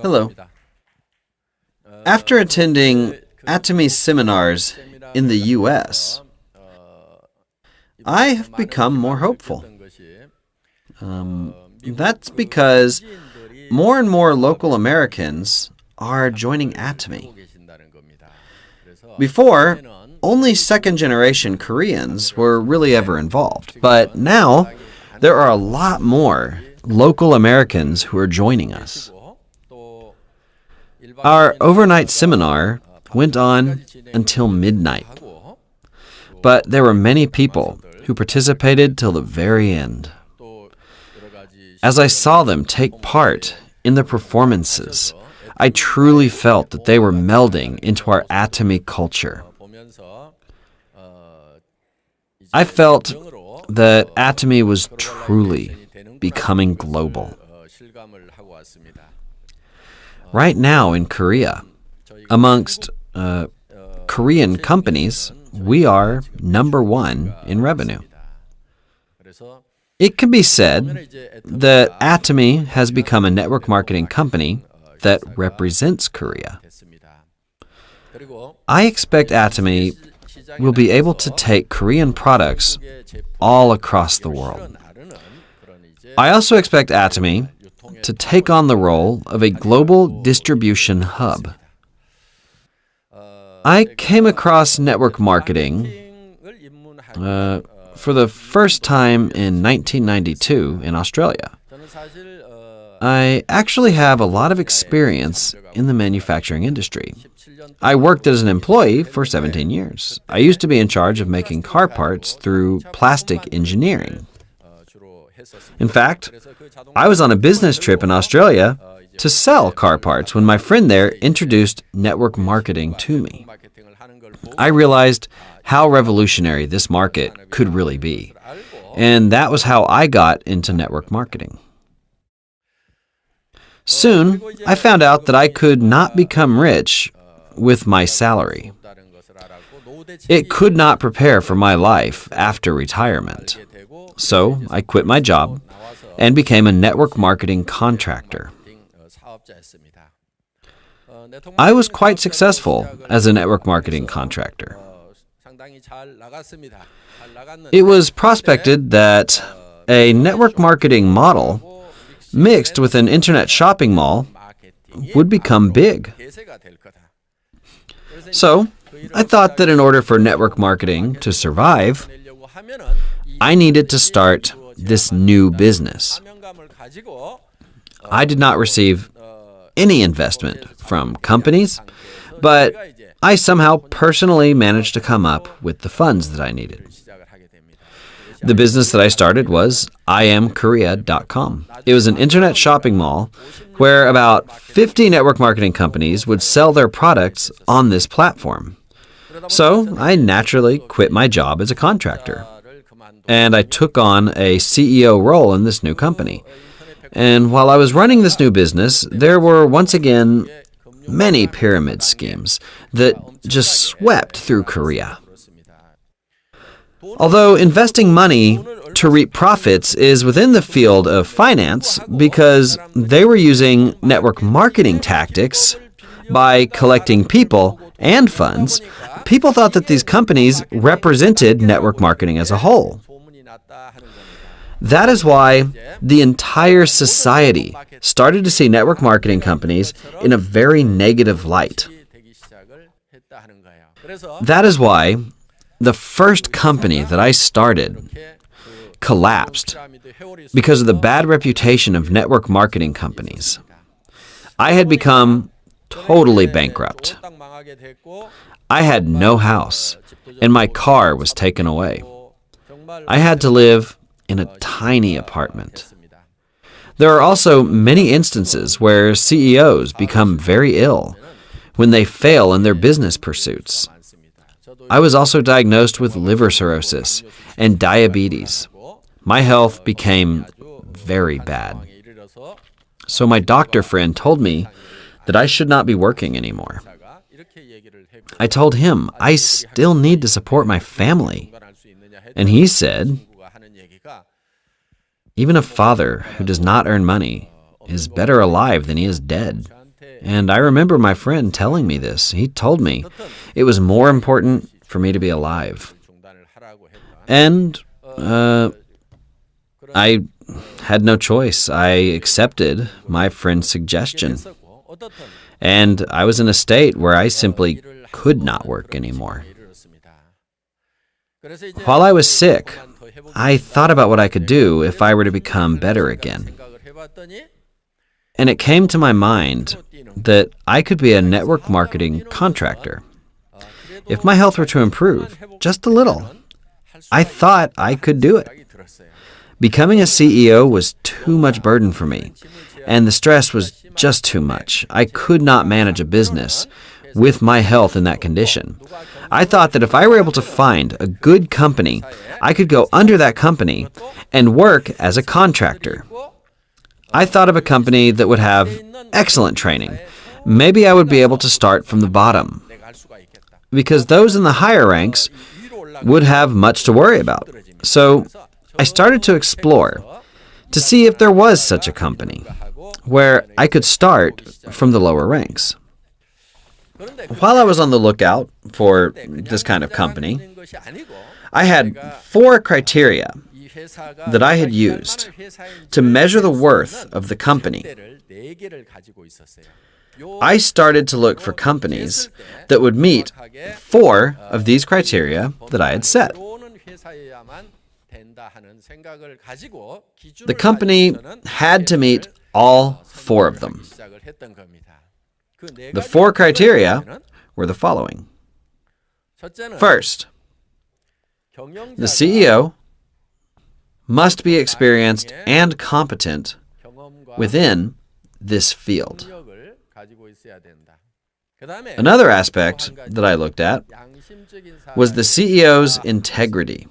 Hello. After attending Atomy seminars in the U.S., I have become more hopeful. That's because more and more local Americans are joining Atomy. Before, only second-generation Koreans were really ever involved, but now there are a lot more local Americans who are joining us. Our overnight seminar went on until midnight, but there were many people who participated till the very end. As I saw them take part in the performances, I truly felt that they were melding into our Atomy culture. I felt that Atomy was truly becoming global. Right now in Korea, amongst Korean companies, we are #1 in revenue. It can be said that Atomy has become a network marketing company that represents Korea. I expect Atomy will be able to take Korean products all across the world. I also expect Atomy to take on the role of a global distribution hub. I came across network marketing for the first time in 1992 in Australia. I actually have a lot of experience in the manufacturing industry. I worked as an employee for 17 years. I used to be in charge of making car parts through plastic engineering. In fact, I was on a business trip in Australia to sell car parts when my friend there introduced network marketing to me. I realized how revolutionary this market could really be, and that was how I got into network marketing. Soon, I found out that I could not become rich with my salary. It could not prepare for my life after retirement. So I quit my job and became a network marketing contractor. I was quite successful as a network marketing contractor. It was prospected that a network marketing model mixed with an internet shopping mall would become big. So I thought that in order for network marketing to survive, I needed to start this new business. I did not receive any investment from companies, but I somehow personally managed to come up with the funds that I needed. The business that I started was IamKorea.com. It was an internet shopping mall where about 50 network marketing companies would sell their products on this platform. So I naturally quit my job as a contractor, and I took on a CEO role in this new company. And while I was running this new business, there were once again many pyramid schemes that just swept through Korea. Although investing money to reap profits is within the field of finance because they were using network marketing tactics by collecting people and funds, people thought that these companies represented network marketing as a whole. That is why the entire society started to see network marketing companies in a very negative light. That is why the first company that I started collapsed because of the bad reputation of network marketing companies. I had become totally bankrupt. I had no house, and my car was taken away. I had to live in a tiny apartment. There are also many instances where CEOs become very ill when they fail in their business pursuits. I was also diagnosed with liver cirrhosis and diabetes. My health became very bad. So my doctor friend told me that I should not be working anymore. I told him I still need to support my family. And he said, "Even a father who does not earn money is better alive than he is dead." And I remember my friend telling me this. He told me it was more important for me to be alive. And I had no choice. I accepted my friend's suggestion. And I was in a state where I simply could not work anymore. While I was sick, I thought about what I could do if I were to become better again. And it came to my mind that I could be a network marketing contractor. If my health were to improve just a little, I thought I could do it. Becoming a CEO was too much burden for me, and the stress was just too much. I could not manage a business with my health in that condition. I thought that if I were able to find a good company, I could go under that company and work as a contractor. I thought of a company that would have excellent training. Maybe I would be able to start from the bottom, because those in the higher ranks would have much to worry about. So I started to explore to see if there was such a company where I could start from the lower ranks. While I was on the lookout for this kind of company, I had 4 criteria that I had used to measure the worth of the company. I started to look for companies that would meet 4 of these criteria that I had set. The company had to meet all 4 of them. The 4 criteria were the following. First, the CEO must be experienced and competent within this field. Another aspect that I looked at was the CEO's integrity.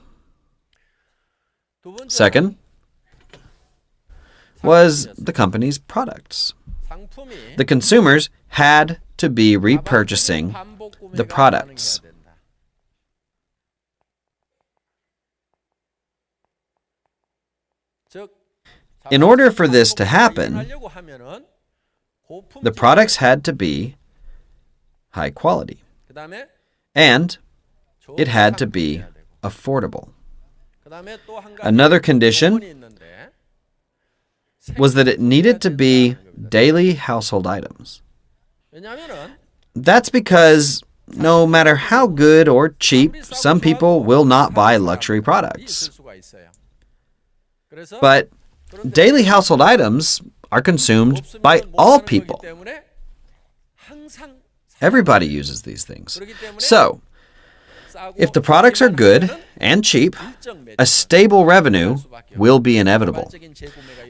Second was the company's products. The consumers had to be repurchasing the products. In order for this to happen, the products had to be high quality, and it had to be affordable. Another condition was that it needed to be daily household items. That's because no matter how good or cheap, some people will not buy luxury products. But daily household items are consumed by all people. Everybody uses these things. So, if the products are good and cheap, a stable revenue will be inevitable.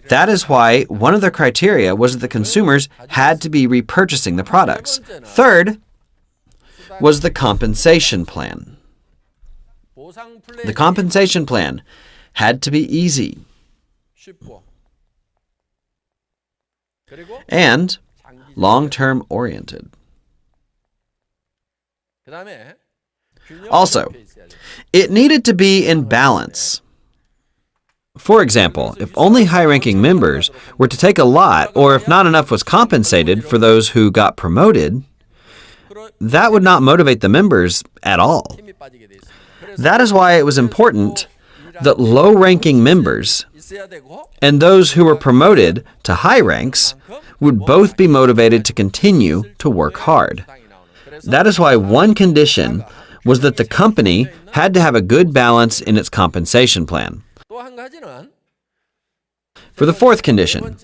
That is why one of the criteria was that the consumers had to be repurchasing the products. Third was the compensation plan. The compensation plan had to be easy and long-term oriented. Also, it needed to be in balance. For example, if only high-ranking members were to take a lot, or if not enough was compensated for those who got promoted, that would not motivate the members at all. That is why it was important that low-ranking members and those who were promoted to high ranks would both be motivated to continue to work hard. That is why one condition was that the company had to have a good balance in its compensation plan. For the fourth condition,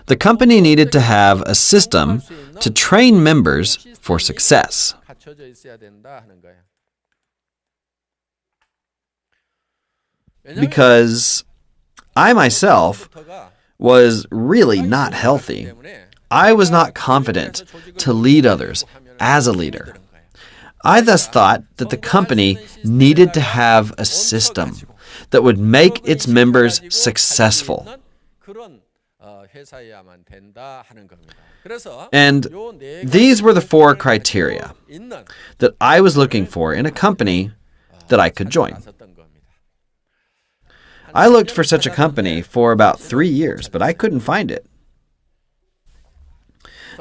the company needed to have a system to train members for success. Because I myself was really not healthy. I was not confident to lead others as a leader. I thus thought that the company needed to have a system that would make its members successful. And these were the four criteria that I was looking for in a company that I could join. I looked for such a company for about 3 years, but I couldn't find it.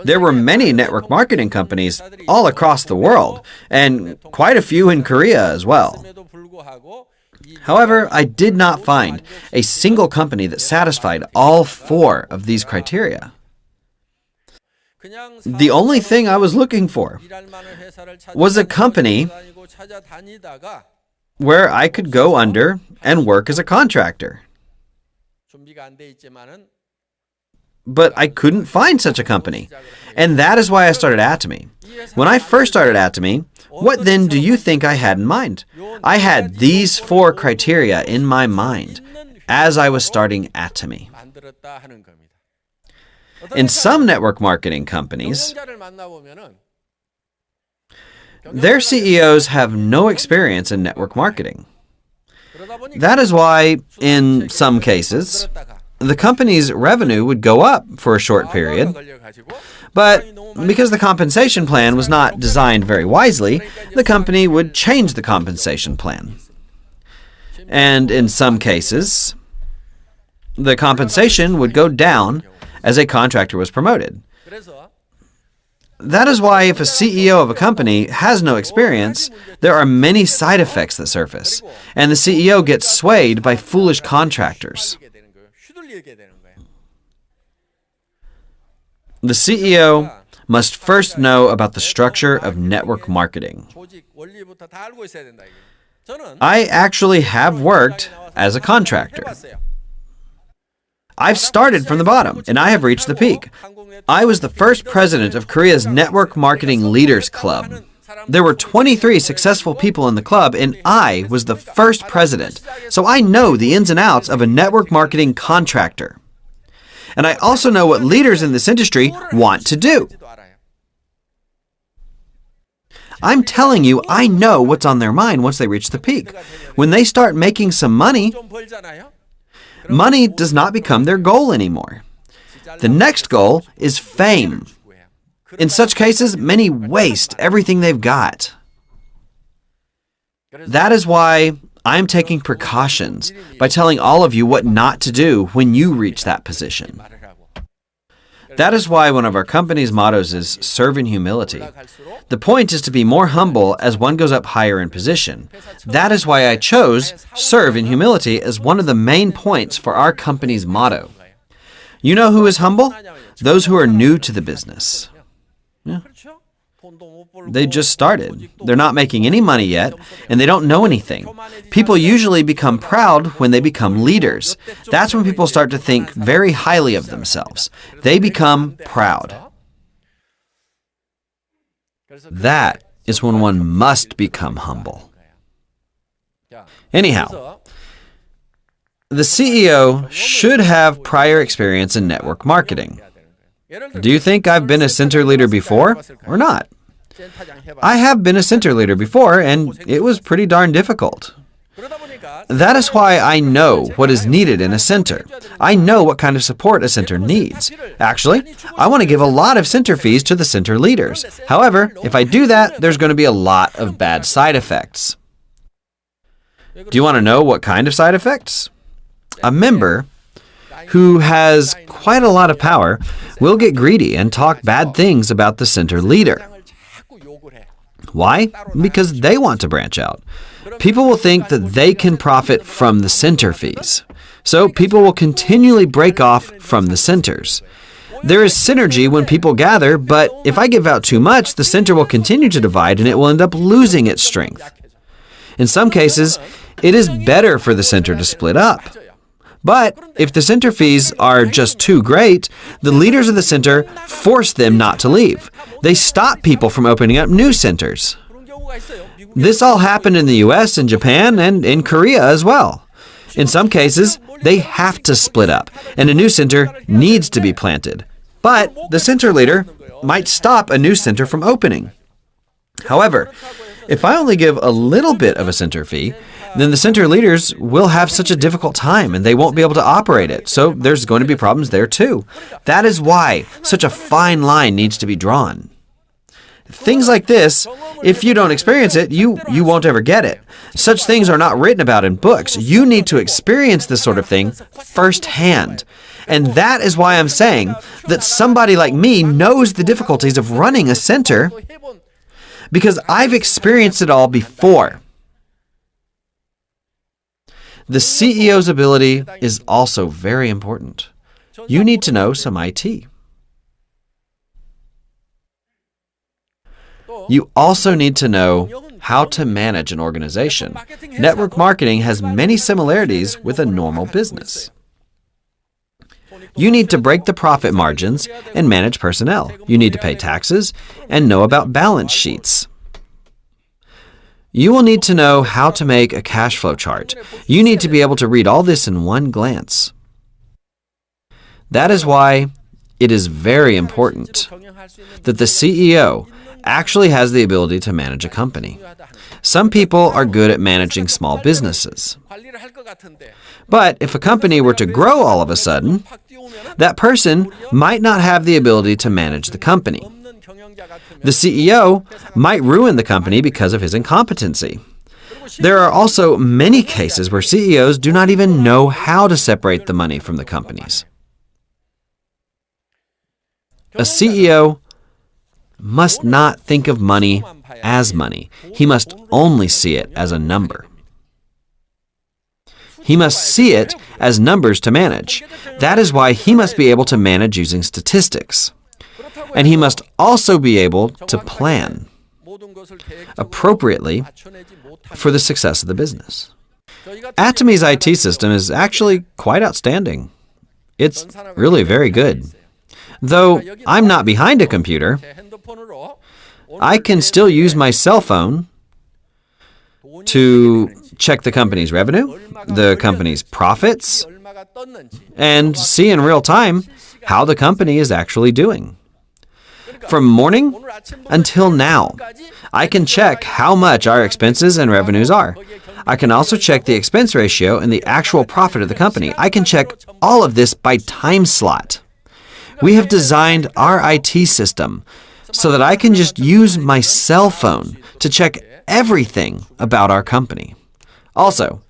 There were many network marketing companies all across the world, and quite a few in Korea as well. However, I did not find a single company that satisfied all 4 of these criteria. The only thing I was looking for was a company where I could go under and work as a contractor. But I couldn't find such a company, and that is why I started Atomy. When I first started Atomy, what then do you think I had in mind? I had these 4 criteria in my mind as I was starting Atomy. In some network marketing companies, their CEOs have no experience in network marketing. That is why, in some cases, the company's revenue would go up for a short period, but because the compensation plan was not designed very wisely, the company would change the compensation plan. And in some cases, the compensation would go down as a contractor was promoted. That is why if a CEO of a company has no experience, there are many side effects that surface, and the CEO gets swayed by foolish contractors. The CEO must first know about the structure of network marketing. I actually have worked as a contractor. I've started from the bottom, and I have reached the peak. I was the first president of Korea's Network Marketing Leaders Club. There were 23 successful people in the club, and I was the first president, so I know the ins and outs of a network marketing contractor. And I also know what leaders in this industry want to do. I'm telling you, I know what's on their mind once they reach the peak. When they start making some money, money does not become their goal anymore. The next goal is fame. In such cases, many waste everything they've got. That is why I'm taking precautions by telling all of you what not to do when you reach that position. That is why one of our company's mottos is serve in humility. The point is to be more humble as one goes up higher in position. That is why I chose serve in humility as one of the main points for our company's motto. You know who is humble? Those who are new to the business. Yeah. They just started. They're not making any money yet, and they don't know anything. People usually become proud when they become leaders. That's when people start to think very highly of themselves. They become proud. That is when one must become humble. Anyhow, the CEO should have prior experience in network marketing. Do you think I've been a center leader before or not? I have been a center leader before, and it was pretty darn difficult. That is why I know what is needed in a center. I know what kind of support a center needs. Actually, I want to give a lot of center fees to the center leaders. However, if I do that, there's going to be a lot of bad side effects. Do you want to know what kind of side effects? A member who has quite a lot of power will get greedy and talk bad things about the center leader. Why? Because they want to branch out. People will think that they can profit from the center fees. So people will continually break off from the centers. There is synergy when people gather, but if I give out too much, the center will continue to divide and it will end up losing its strength. In some cases, it is better for the center to split up. But if the center fees are just too great, the leaders of the center force them not to leave. They stop people from opening up new centers. This all happened in the US and Japan and in Korea as well. In some cases, they have to split up, and a new center needs to be planted. But the center leader might stop a new center from opening. However, if I only give a little bit of a center fee, then the center leaders will have such a difficult time and they won't be able to operate it. So there's going to be problems there too. That is why such a fine line needs to be drawn. Things like this, if you don't experience it, you won't ever get it. Such things are not written about in books. You need to experience this sort of thing firsthand. And that is why I'm saying that somebody like me knows the difficulties of running a center because I've experienced it all before. The CEO's ability is also very important. You need to know some IT. You also need to know how to manage an organization. Network marketing has many similarities with a normal business. You need to break the profit margins and manage personnel. You need to pay taxes and know about balance sheets. You will need to know how to make a cash flow chart. You need to be able to read all this in one glance. That is why it is very important that the CEO actually has the ability to manage a company. Some people are good at managing small businesses. But if a company were to grow all of a sudden, that person might not have the ability to manage the company. The CEO might ruin the company because of his incompetency. There are also many cases where CEOs do not even know how to separate the money from the companies. A CEO must not think of money as money. He must only see it as a number. He must see it as numbers to manage. That is why he must be able to manage using statistics. And he must also be able to plan appropriately for the success of the business. Atomy's IT system is actually quite outstanding. It's really very good. Though I'm not behind a computer, I can still use my cell phone to check the company's revenue, the company's profits, and see in real time how the company is actually doing. From morning until now, I can check how much our expenses and revenues are. I can also check the expense ratio and the actual profit of the company. I can check all of this by time slot. We have designed our IT system so that I can just use my cell phone to check everything about our company. Also,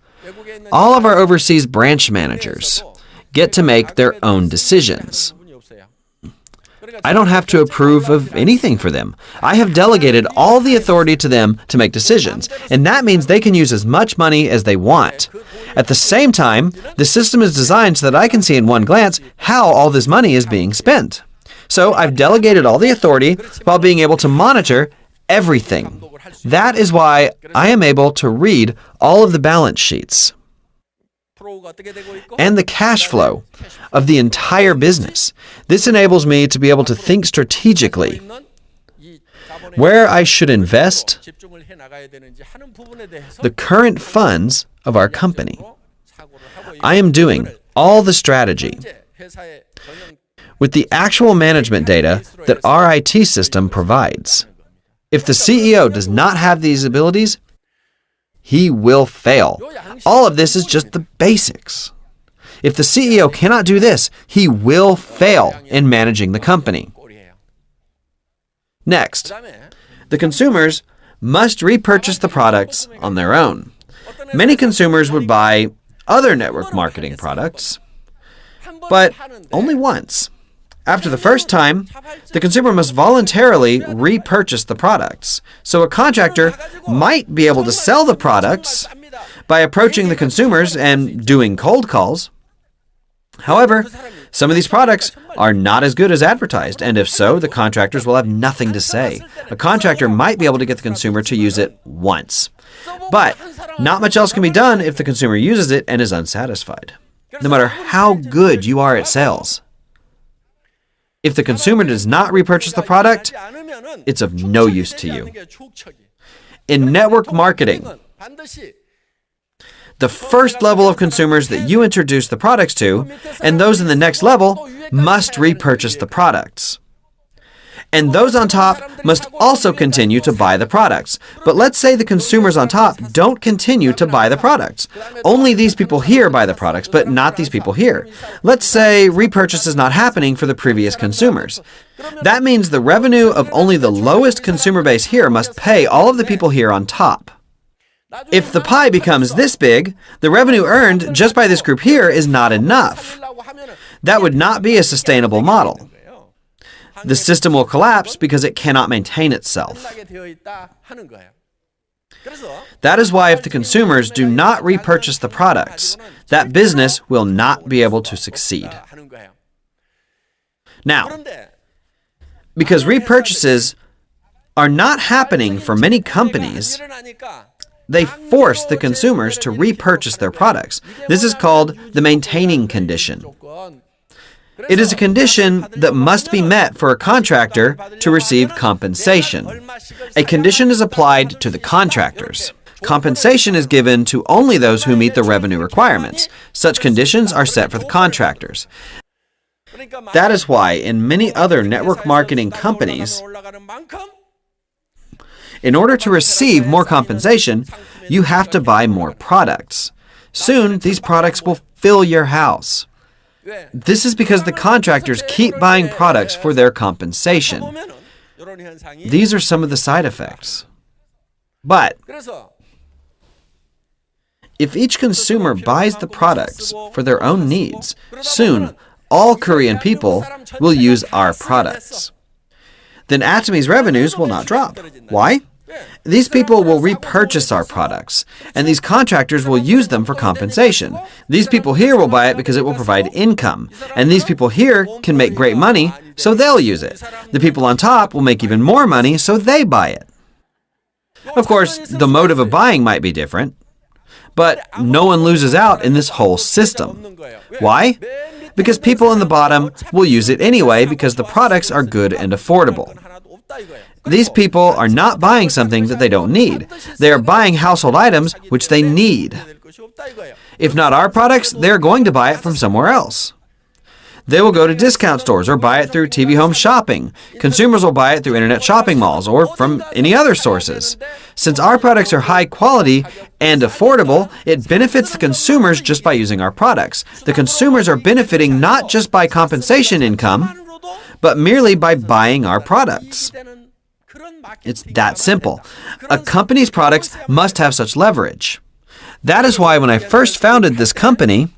all of our overseas branch managers get to make their own decisions. I don't have to approve of anything for them. I have delegated all the authority to them to make decisions, and that means they can use as much money as they want. At the same time, the system is designed so that I can see in one glance how all this money is being spent. So I've delegated all the authority while being able to monitor everything. That is why I am able to read all of the balance sheets and the cash flow of the entire business. This enables me to be able to think strategically where I should invest the current funds of our company. I am doing all the strategy with the actual management data that our IT system provides. If the CEO does not have these abilities, he will fail. All of this is just the basics. If the CEO cannot do this, he will fail in managing the company. Next, the consumers must repurchase the products on their own. Many consumers would buy other network marketing products, but only once. After the first time, the consumer must voluntarily repurchase the products. So a contractor might be able to sell the products by approaching the consumers and doing cold calls. However, some of these products are not as good as advertised, and if so, the contractors will have nothing to say. A contractor might be able to get the consumer to use it once. But not much else can be done if the consumer uses it and is unsatisfied, no matter how good you are at sales. If the consumer does not repurchase the product, it's of no use to you. In network marketing, the first level of consumers that you introduce the products to, and those in the next level, must repurchase the products. And those on top must also continue to buy the products. But let's say the consumers on top don't continue to buy the products. Only these people here buy the products, but not these people here. Let's say repurchase is not happening for the previous consumers. That means the revenue of only the lowest consumer base here must pay all of the people here on top. If the pie becomes this big, the revenue earned just by this group here is not enough. That would not be a sustainable model. The system will collapse because it cannot maintain itself. That is why if the consumers do not repurchase the products, that business will not be able to succeed. Now, because repurchases are not happening for many companies, they force the consumers to repurchase their products. This is called the maintaining condition. It is a condition that must be met for a contractor to receive compensation. A condition is applied to the contractors. Compensation is given to only those who meet the revenue requirements. Such conditions are set for the contractors. That is why in many other network marketing companies, in order to receive more compensation, you have to buy more products. Soon, these products will fill your house. This is because the contractors keep buying products for their compensation. These are some of the side effects. But if each consumer buys the products for their own needs, soon all Korean people will use our products. Then Atomy's revenues will not drop. Why? These people will repurchase our products, and these contractors will use them for compensation. These people here will buy it because it will provide income, and these people here can make great money, so they'll use it. The people on top will make even more money, so they buy it. Of course, the motive of buying might be different, but no one loses out in this whole system. Why? Because people in the bottom will use it anyway because the products are good and affordable. These people are not buying something that they don't need. They are buying household items which they need. If not our products, they are going to buy it from somewhere else. They will go to discount stores or buy it through TV home shopping. Consumers will buy it through internet shopping malls or from any other sources. Since our products are high quality and affordable, it benefits the consumers just by using our products. The consumers are benefiting not just by compensation income, but merely by buying our products. It's that simple. A company's products must have such leverage. That is why when I first founded this company,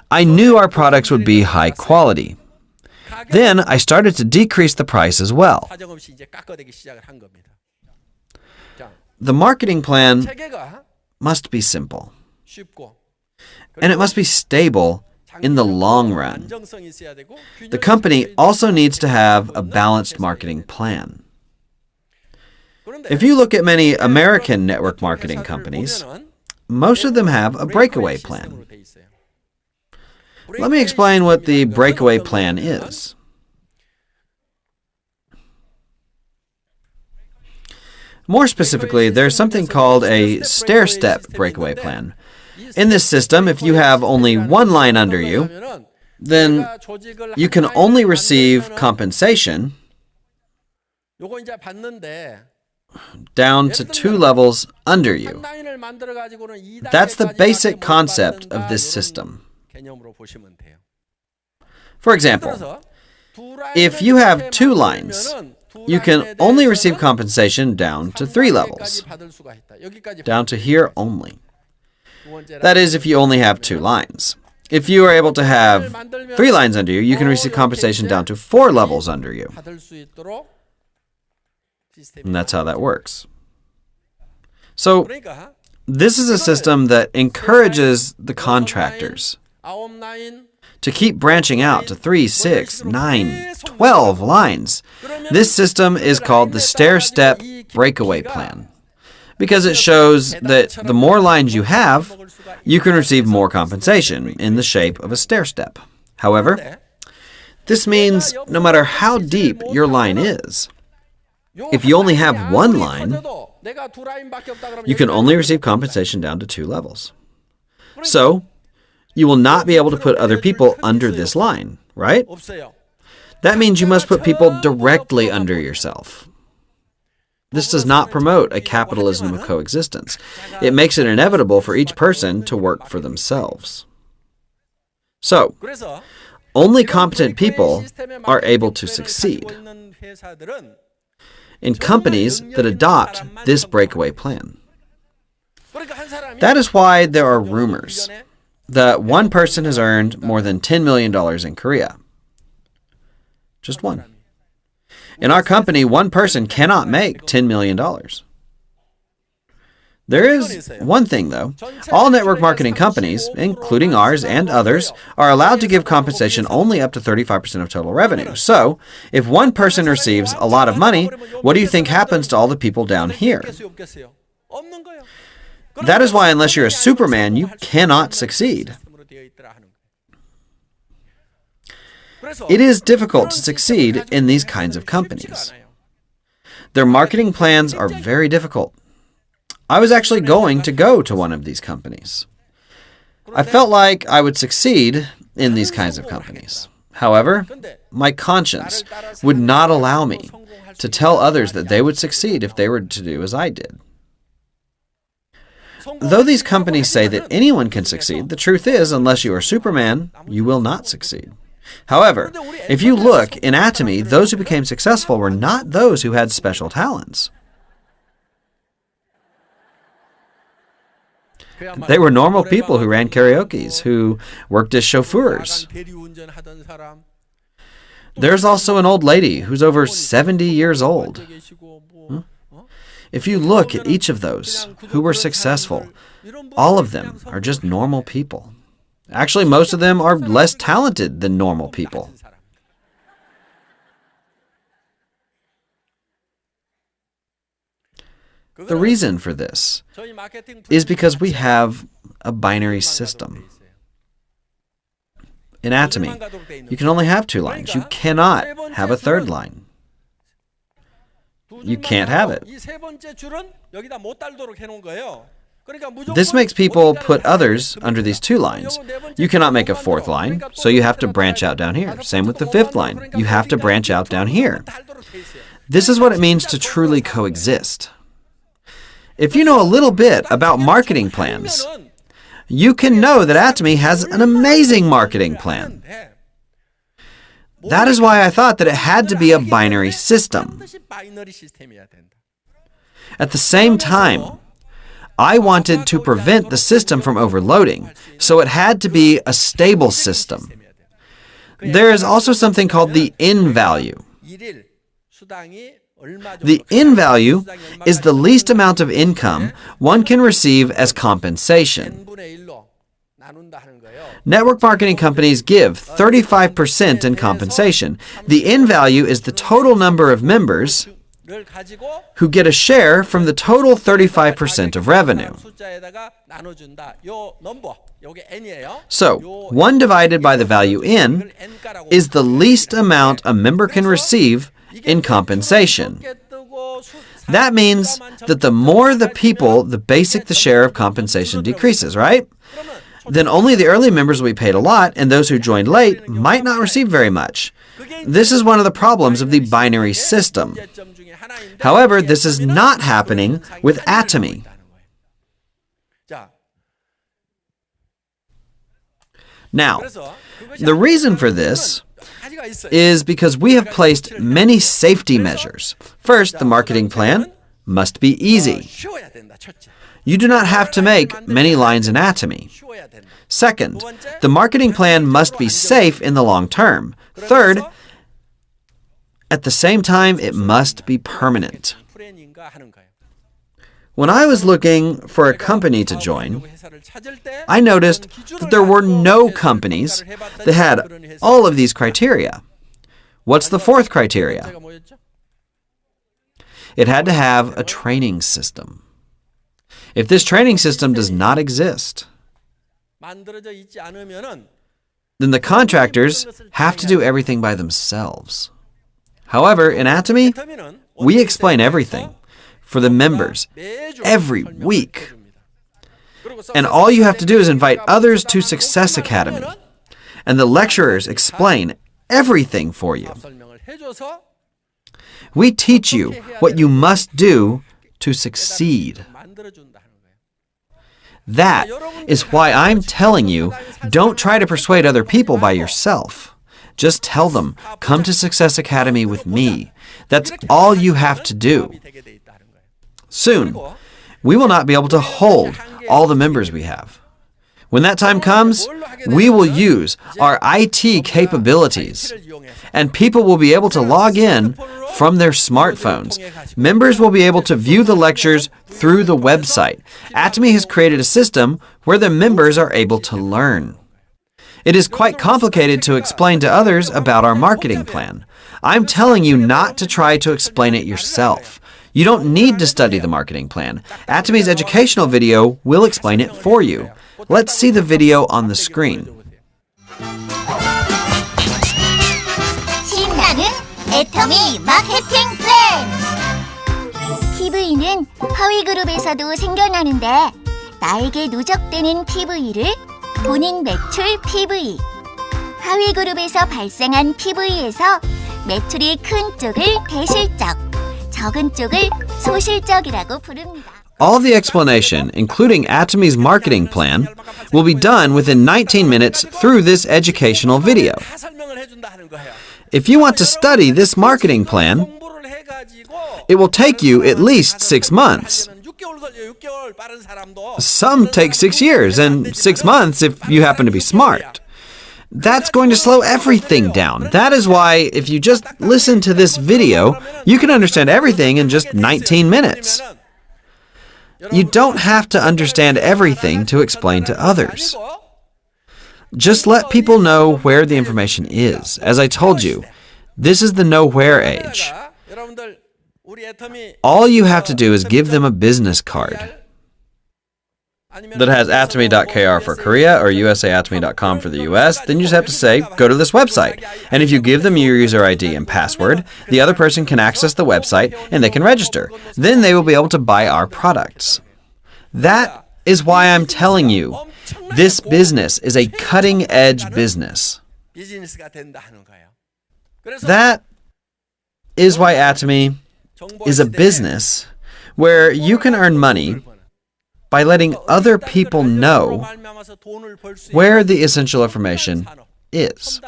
I knew our products would be high quality. Then I started to decrease the price as well. The marketing plan must be simple, and it must be stable in the long run. The company also needs to have a balanced marketing plan. If you look at many American network marketing companies, most of them have a breakaway plan. Let me explain what the breakaway plan is. More specifically, there's something called a stair-step breakaway plan. In this system, if you have only one line under you, then you can only receive compensation down to 2 levels under you. That's the basic concept of this system. For example, if you have 2 lines, you can only receive compensation down to 3 levels, down to here only. That is, if you only have 2 lines. If you are able to have 3 lines under you, you can receive compensation down to 4 levels under you. And that's how that works. So, this is a system that encourages the contractors to keep branching out to 3, 6, 9, 12 lines. This system is called the stair-step breakaway plan because it shows that the more lines you have, you can receive more compensation in the shape of a stair-step. However, this means no matter how deep your line is, if you only have 1 line, you can only receive compensation down to 2 levels. So, you will not be able to put other people under this line, right? That means you must put people directly under yourself. This does not promote a capitalism of coexistence. It makes it inevitable for each person to work for themselves. So, only competent people are able to succeed in companies that adopt this breakaway plan. That is why there are rumors that one person has earned more than $10 million in Korea. Just one. In our company, one person cannot make $10 million. There is one thing, though. All network marketing companies, including ours and others, are allowed to give compensation only up to 35% of total revenue. So, if one person receives a lot of money, what do you think happens to all the people down here? That is why, unless you're a Superman, you cannot succeed. It is difficult to succeed in these kinds of companies. Their marketing plans are very difficult. I was actually going to go to one of these companies. I felt like I would succeed in these kinds of companies. However, my conscience would not allow me to tell others that they would succeed if they were to do as I did. Though these companies say that anyone can succeed, the truth is, unless you are Superman, you will not succeed. However, if you look in Atomy, those who became successful were not those who had special talents. They were normal people who ran karaokes, who worked as chauffeurs. There's also an old lady who's over 70 years old. If you look at each of those who were successful, all of them are just normal people. Actually, most of them are less talented than normal people. The reason for this is because we have a binary system. In Atomy, you can only have 2 lines. You cannot have a third line. You can't have it. This makes people put others under these 2 lines. You cannot make a 4th line, so you have to branch out down here. Same with the 5th line. You have to branch out down here. This is what it means to truly coexist. If you know a little bit about marketing plans, you can know that Atomy has an amazing marketing plan. That is why I thought that it had to be a binary system. At the same time, I wanted to prevent the system from overloading, so it had to be a stable system. There is also something called the in value. The in value is the least amount of income one can receive as compensation. Network marketing companies give 35% in compensation. The in value is the total number of members who get a share from the total 35% of revenue. So, 1 divided by the value in is the least amount a member can receive in compensation. That means that the more the people, the basic the share of compensation decreases, right? Then only the early members will be paid a lot, and those who joined late might not receive very much. This is one of the problems of the binary system. However, this is not happening with Atomy. Now, the reason for this is because we have placed many safety measures. First, the marketing plan must be easy. You do not have to make many lines in Atomy. Second, the marketing plan must be safe in the long term. Third, at the same time, it must be permanent. When I was looking for a company to join, I noticed that there were no companies that had all of these criteria. What's the 4th criteria? It had to have a training system. If this training system does not exist, then the contractors have to do everything by themselves. However, in Atomy, we explain everything for the members every week. And all you have to do is invite others to Success Academy, and the lecturers explain everything for you. We teach you what you must do to succeed. That is why I'm telling you, don't try to persuade other people by yourself. Just tell them, come to Success Academy with me. That's all you have to do. Soon, we will not be able to hold all the members we have. When that time comes, we will use our IT capabilities, and people will be able to log in from their smartphones. Members will be able to view the lectures through the website. Atomy has created a system where the members are able to learn. It is quite complicated to explain to others about our marketing plan. I'm telling you not to try to explain it yourself. You don't need to study the marketing plan. Atomy's educational video will explain it for you. Let's see the video on the screen. 신나는 애터미 마케팅 플랜! PV는 하위 그룹에서도 생겨나는데 나에게 누적되는 PV를 본인 매출 PV, 하위 그룹에서 발생한 PV에서 매출이 큰 쪽을 대실적, 적은 쪽을 소실적이라고 부릅니다. All the explanation, including Atomy's marketing plan, will be done within 19 minutes through this educational video. If you want to study this marketing plan, it will take you at least 6 months. Some take 6 years, and 6 months if you happen to be smart. That's going to slow everything down. That is why if you just listen to this video, you can understand everything in just 19 minutes. You don't have to understand everything to explain to others. Just let people know where the information is. As I told you, this is the know-where age. All you have to do is give them a business card that has atomy.kr for Korea or usatomy.com for the US. Then you just have to say, go to this website. And if you give them your user ID and password, the other person can access the website and they can register. Then they will be able to buy our products. That is why I'm telling you, this business is a cutting-edge business. That is why Atomy is a business where you can earn money by letting other people know where the essential information is.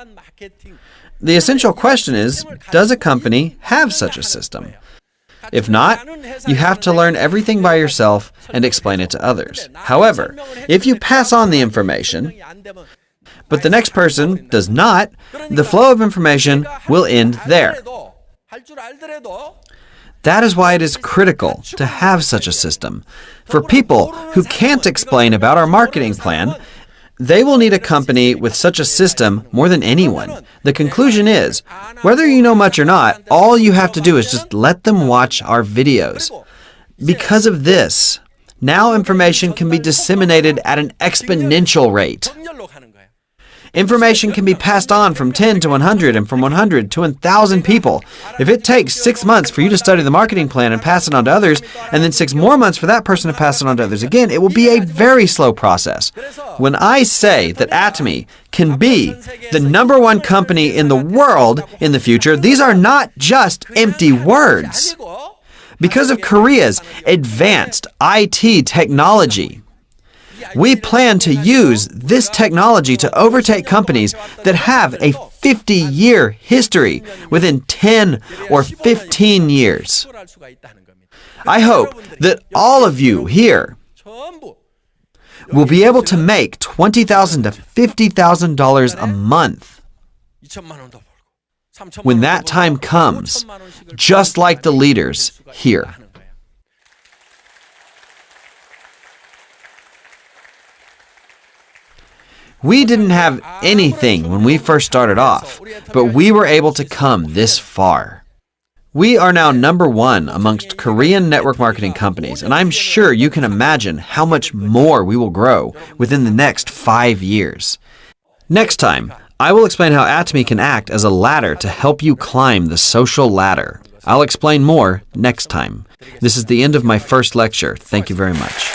The essential question is, does a company have such a system? If not, you have to learn everything by yourself and explain it to others. However, if you pass on the information, but the next person does not, the flow of information will end there. That is why it is critical to have such a system. For people who can't explain about our marketing plan, they will need a company with such a system more than anyone. The conclusion is, whether you know much or not, all you have to do is just let them watch our videos. Because of this, now information can be disseminated at an exponential rate. Information can be passed on from 10 to 100 and from 100 to 1,000 people. If it takes 6 months for you to study the marketing plan and pass it on to others, and then 6 more months for that person to pass it on to others again, it will be a very slow process. When I say that Atomy can be the #1 company in the world in the future, these are not just empty words. Because of Korea's advanced IT technology, we plan to use this technology to overtake companies that have a 50-year history within 10 or 15 years. I hope that all of you here will be able to make $20,000 to $50,000 a month when that time comes, just like the leaders here. We didn't have anything when we first started off, but we were able to come this far. We are now #1 amongst Korean network marketing companies, and I'm sure you can imagine how much more we will grow within the next 5 years. Next time, I will explain how Atomy can act as a ladder to help you climb the social ladder. I'll explain more next time. This is the end of my first lecture. Thank you very much.